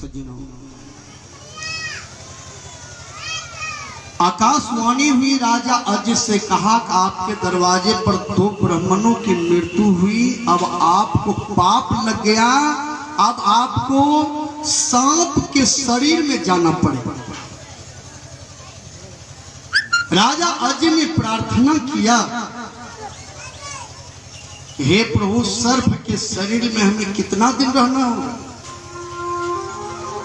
सज्जनों, आकाशवाणी हुई राजा अज से कहा कि आपके दरवाजे पर 2 ब्राह्मणों की मृत्यु हुई। अब आपको पाप लग गया, अब आपको सांप के शरीर में जाना पड़ेगा। राजा अज ने प्रार्थना किया, हे प्रभु, सर्प के शरीर में हमें कितना दिन रहना होगा?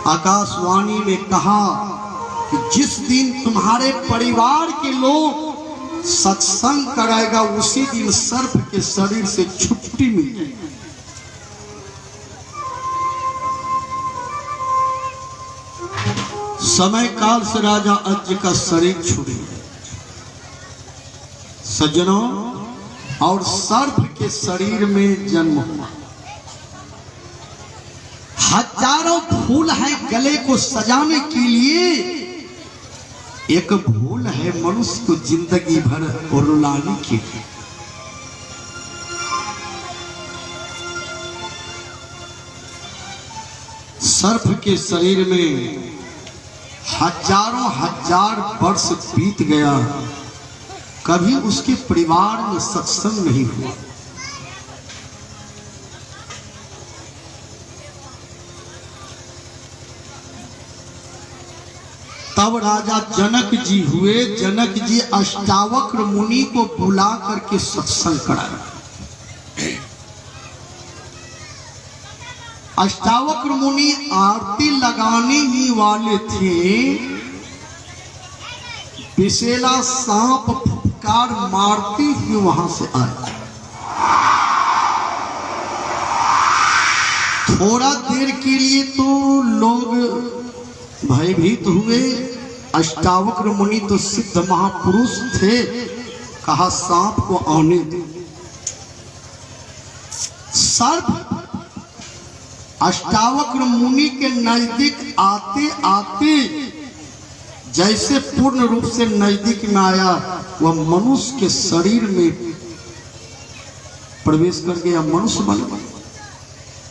आकाशवाणी ने कहा कि जिस दिन तुम्हारे परिवार के लोग सत्संग कराएगा उसी दिन सर्प के शरीर से छुट्टी मिल जाएगी। समय काल से राजा अज का शरीर छूट गया सज्जनों, और सर्प के शरीर में जन्म हुआ। हजारों फूल हैं गले को सजाने के लिए, एक भूल है मनुष्य को जिंदगी भर और रुलाने के लिए। सर्प के शरीर में हजारों हजार वर्ष बीत गया, कभी उसके परिवार में सत्संग नहीं हुआ। तब राजा जनक जी हुए। जनक जी अष्टावक्र मुनि को बुला करके सत्संग कराया। अष्टावक्र मुनि आरती लगाने ही वाले थे, विशेला सांप फुफकार मारती ही वहां से आए। थोड़ा देर के लिए तो लोग भयभीत हुए। अष्टावक्र मुनि तो सिद्ध महापुरुष थे, कहा सांप को आने दे। सर्प अष्टावक्र मुनि के नजदीक आते आते जैसे पूर्ण रूप से नजदीक में आया, वह मनुष्य के शरीर में प्रवेश कर गया, मनुष्य बन गया।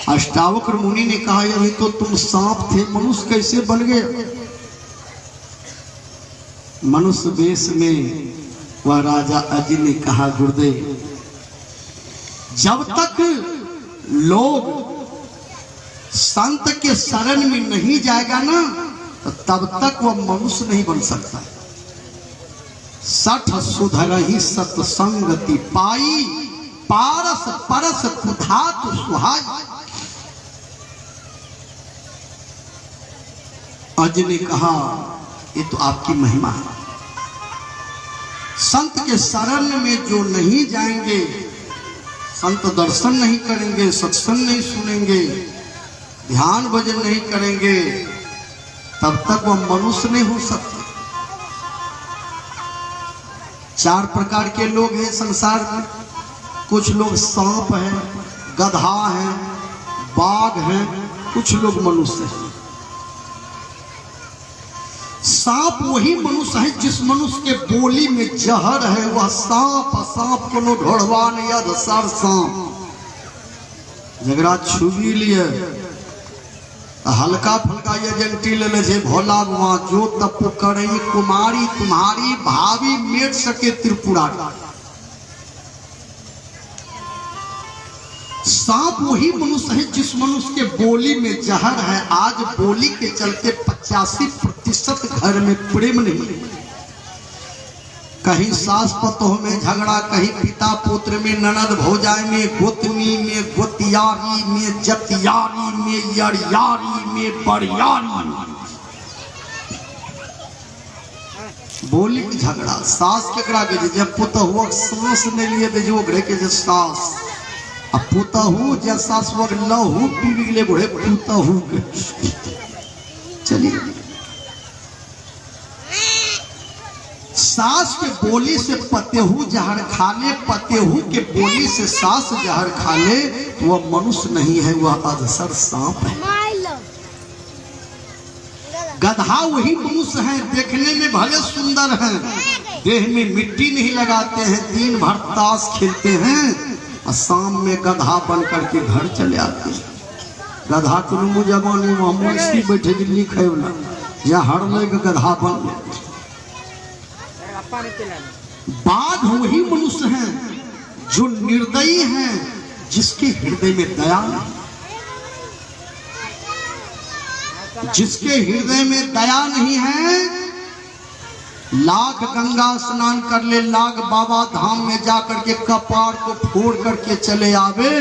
अष्टावक्र मुनि ने कहा, यही तो तुम सांप थे, मनुष्य कैसे बन गए? मनुष्य वेश में वह राजा अज ने कहा, गुरुदेव, जब तक लोग संत के शरण में नहीं जाएगा ना, तो तब तक वह मनुष्य नहीं बन सकता। सठ सुधरहि सत्संगति पाई, पारस परस कुधात सुहाई। अज ने कहा, ये तो आपकी महिमा है। संत के शरण में जो नहीं जाएंगे, संत दर्शन नहीं करेंगे, सत्संग नहीं सुनेंगे, ध्यान भजन नहीं करेंगे, तब तक वह मनुष्य नहीं हो सकते। 4 प्रकार के लोग हैं संसार में। कुछ लोग सांप हैं, गधा हैं, बाघ हैं, कुछ लोग मनुष्य हैं। सांप वही मनुष्य है जिस मनुष्य के बोली में जहर है, वह सांप। सांप को ढोड़वान यद सर सांप जगरा छुबी लिए हल्का फुल्का एजेंटी ले ले, भोला बुआ जो तप करे कुमारी तुम्हारी भावी मेट सके त्रिपुरारी। सांप वही मनुष्य है जिस मनुष्य के बोली में जहर है। आज बोली के चलते 85% घर में प्रेम नहीं। कहीं सास पतोह में झगड़ा, कहीं पिता पुत्र में, ननद भौजाई में, गोतनी में, गोतियारी में, जतियारी में, यरियारी में, बरियारी। बोली के झगड़ा। सास केकरा के जब पुतहुआ सांस नहीं लिए दे जो घरे के सास, अब पुतहू जैसा स्वर लहू पी गए घोड़े पुतहू के। चलिए, सास के बोली से पतेहू जहर खा ले, पतेहू के बोली से सास जहर खा ले, तो वह मनुष्य नहीं है, वह अधसर सांप है। गधा वही मनुष्य है, देखने में भले सुंदर हैं, देह में मिट्टी नहीं लगाते हैं, दिन भर ताश खेलते हैं और शाम में गधा बन करके घर चले आते हैं। गधा को जवानी में सी बैठे दिल्ली खेवला या हर लेके गधा बन गए। बाघ वही मनुष्य हैं जो निर्दयी हैं, जिसके हृदय में दया नहीं, जिसके हृदय में दया नहीं है। लाख गंगा स्नान कर ले, लाख बाबा धाम में जाकर के कपार को फोड़ करके चले आवे,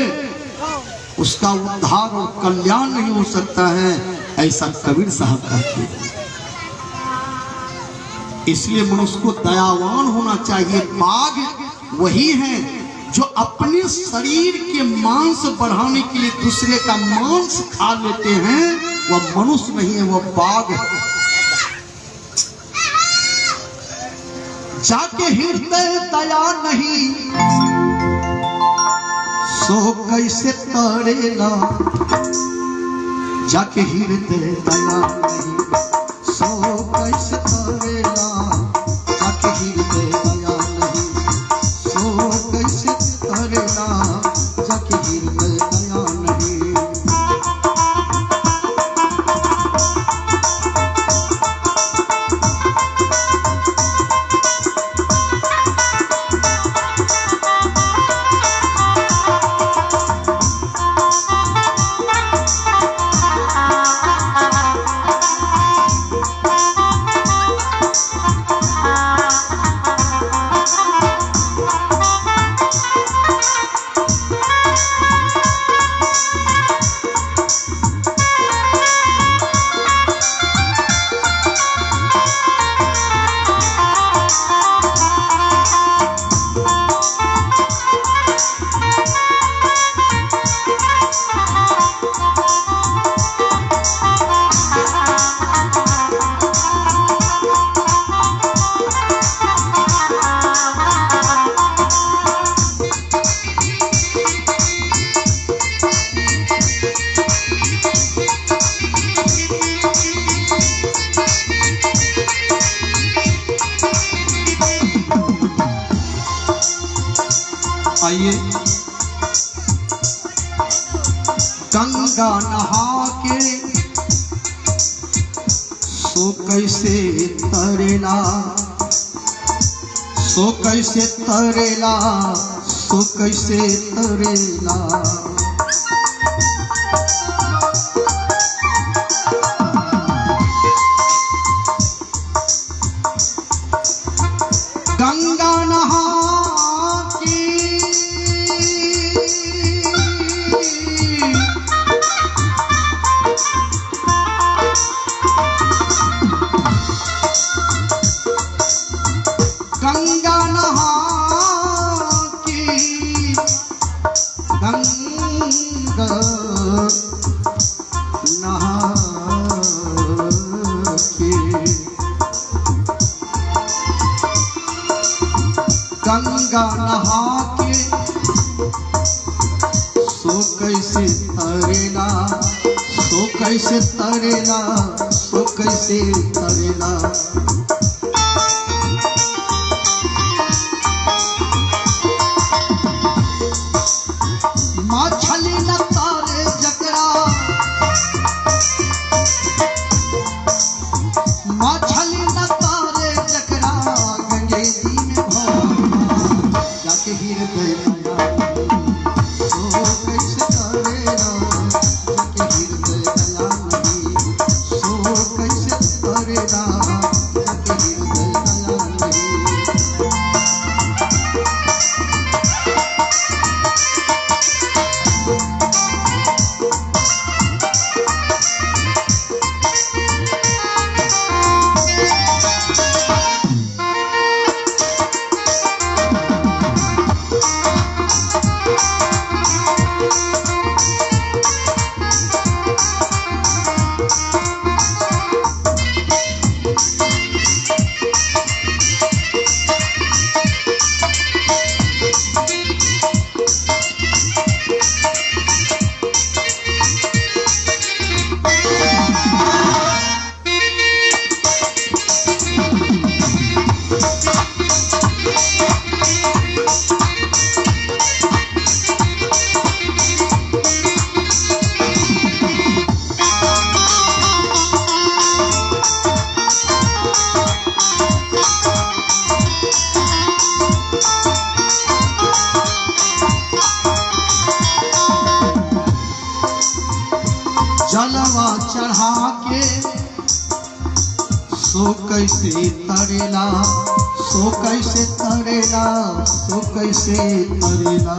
उसका उद्धार और कल्याण नहीं हो सकता है, ऐसा कबीर साहब कहते हैं। इसलिए मनुष्य को दयावान होना चाहिए। बाघ वही है जो अपने शरीर के मांस बढ़ाने के लिए दूसरे का मांस खा लेते हैं, वह मनुष्य नहीं है, वह बाघ है। जाके हृदय दया नहीं सो कैसे तरेला, जाके हृदय दया नहीं सो कैसे तरेला, जाके हृदय दया नहीं सो कैसे तरेला, जाके हृदय दया नहीं। आइए गंगा नहा के सो कैसे तरेला, सो कैसे तरेला, सो कैसे तरेला। गंगा नहा गंगा नहा की, गंगा नहा की, गंगा नहा के सो कैसे तरेला, सो कैसे तरेला, सो कैसे तरेला। मछली न तारे जकरा, मछली न तारे जकरा, गंगे जी में भौरा, जाके हृदय दया सो कैसे तरेला, जाके हृदय दया नहीं सो कैसे तरेला। कैसे तरेला, सो कैसे तरेला, सो कैसे तरेला।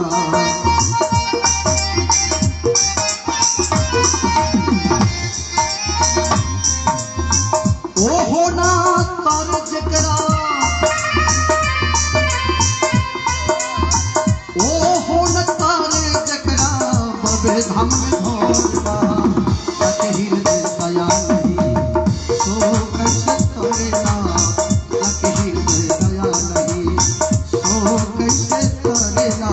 ओ होना तर जकरा, ओ होना तर जकरा बबे धाम में भोला, हृदय दया नहीं सो कैसे तरेला, हृदय दया नहीं सो कैसे तरेला,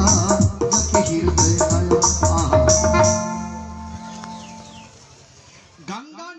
हृदय दया। गंगा